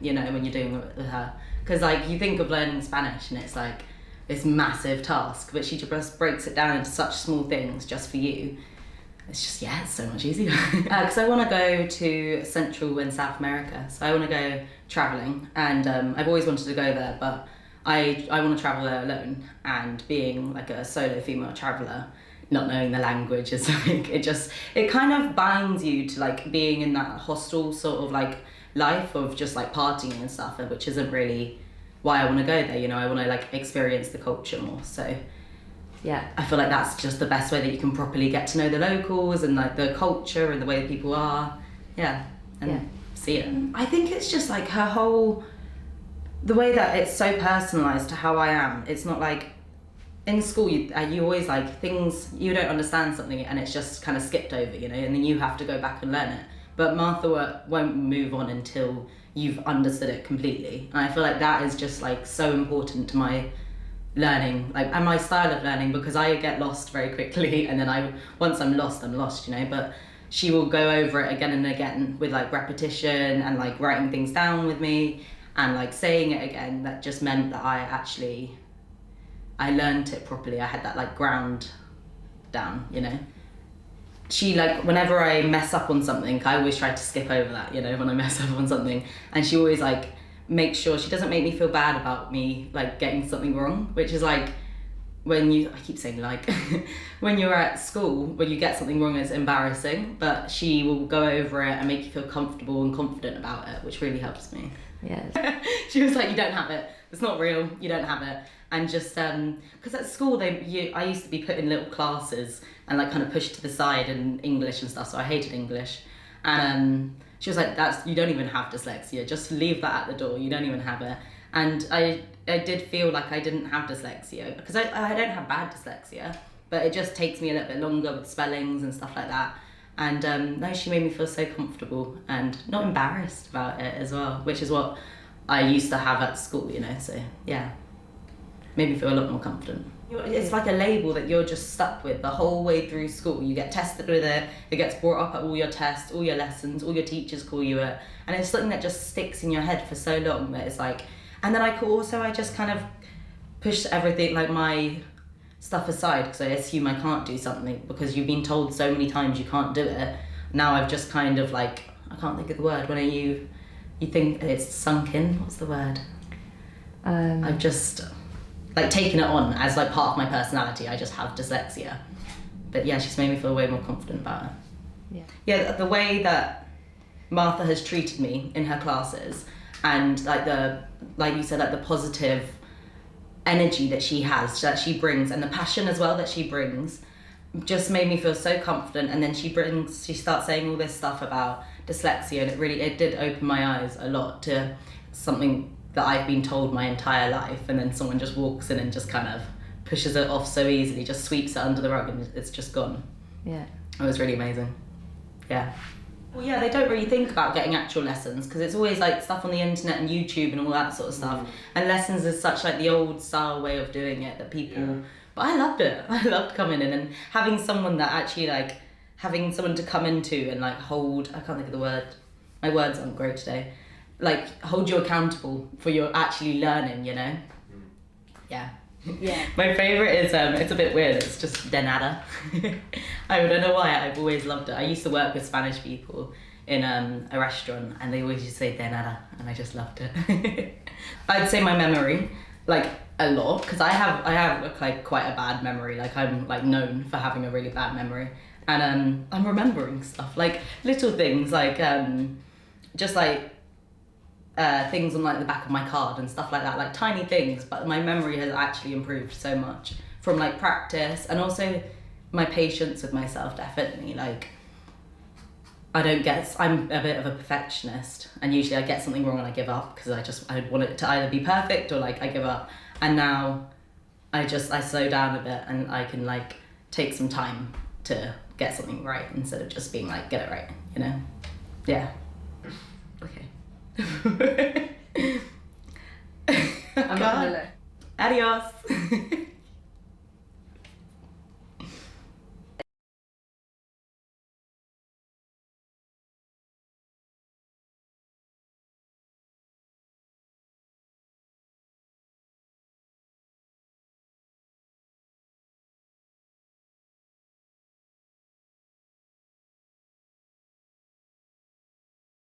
you know, when you're doing it with her. Because like you think of learning Spanish and it's like this massive task, but she just breaks it down into such small things just for you. It's just, yeah, it's so much easier. Because I want to go to Central and South America, so I want to go travelling, and I've always wanted to go there, but I want to travel there alone, and being like a solo female traveller, not knowing the language is like, it kind of binds you to like being in that hostel sort of like life of just like partying and stuff, which isn't really why I want to go there, you know. I want to like experience the culture more, so yeah, I feel like that's just the best way that you can properly get to know the locals and like the culture and the way people are, and see it. I think it's just like her whole, the way that it's so personalised to how I am. It's not like in school you always like things, you don't understand something and it's just kind of skipped over, you know, and then you have to go back and learn it. But Martha won't move on until you've understood it completely. And I feel like that is just like so important to my learning, like, and my style of learning, because I get lost very quickly, and then once I'm lost, you know. But she will go over it again and again with like repetition and like writing things down with me and like saying it again. That just meant that I learned it properly. I had that like ground down, you know. She like, whenever I mess up on something, I always try to skip over that, you know, when I mess up on something, and she always like make sure she doesn't make me feel bad about me like getting something wrong, which is like I keep saying like when you're at school, when you get something wrong, it's embarrassing, but she will go over it and make you feel comfortable and confident about it, which really helps me. Yeah. She was like, you don't have it, it's not real, you don't have it. And just because at school I used to be put in little classes and like kind of pushed to the side in English and stuff, so I hated English. And she was like, you don't even have dyslexia, just leave that at the door, you don't even have it. And I did feel like I didn't have dyslexia, because I don't have bad dyslexia, but it just takes me a little bit longer with spellings and stuff like that. And no, she made me feel so comfortable and not embarrassed about it as well, which is what I used to have at school, you know, so yeah, made me feel a lot more confident. It's like a label that you're just stuck with the whole way through school. You get tested with it, it gets brought up at all your tests, all your lessons, all your teachers call you it, and it's something that just sticks in your head for so long that it's like, and then I just kind of push everything, like my stuff aside, because I assume I can't do something because you've been told so many times you can't do it. Now I've just kind of like, I can't think of the word, when you think it's sunk in, what's the word? I've just like taken it on as like part of my personality. I just have dyslexia. But yeah, she's made me feel way more confident about it. Yeah, the way that Martha has treated me in her classes, and like you said, like the positive energy that she has, that she brings, and the passion as well that she brings, just made me feel so confident. And then she starts saying all this stuff about dyslexia, and it did open my eyes a lot to something that I've been told my entire life, and then someone just walks in and just kind of pushes it off so easily, just sweeps it under the rug, and it's just gone. Yeah. It was really amazing. Yeah. Well, yeah, they don't really think about getting actual lessons, because it's always like stuff on the internet and YouTube and all that sort of stuff. And lessons is such like the old style way of doing it that people, but I loved it. I loved coming in and having someone that actually like, having someone to come into and like hold, I can't think of the word, my words aren't great today, like hold you accountable for your actually learning, you know? Yeah. Yeah. My favourite is, it's a bit weird, it's just de nada. I don't know why, I've always loved it. I used to work with Spanish people in a restaurant, and they always used to say de nada, and I just loved it. I'd say my memory, like a lot, because I have like quite a bad memory, like I'm like known for having a really bad memory. And I'm remembering stuff, like little things, like just like things on like the back of my card and stuff like that, like tiny things, but my memory has actually improved so much from like practice, and also my patience with myself, definitely. Like I'm a bit of a perfectionist, and usually I get something wrong and I give up, because I want it to either be perfect or like I give up. And now I slow down a bit, and I can like take some time to get something right instead of just being like, get it right, you know? Yeah. Okay. I'm not gonna look. Adios.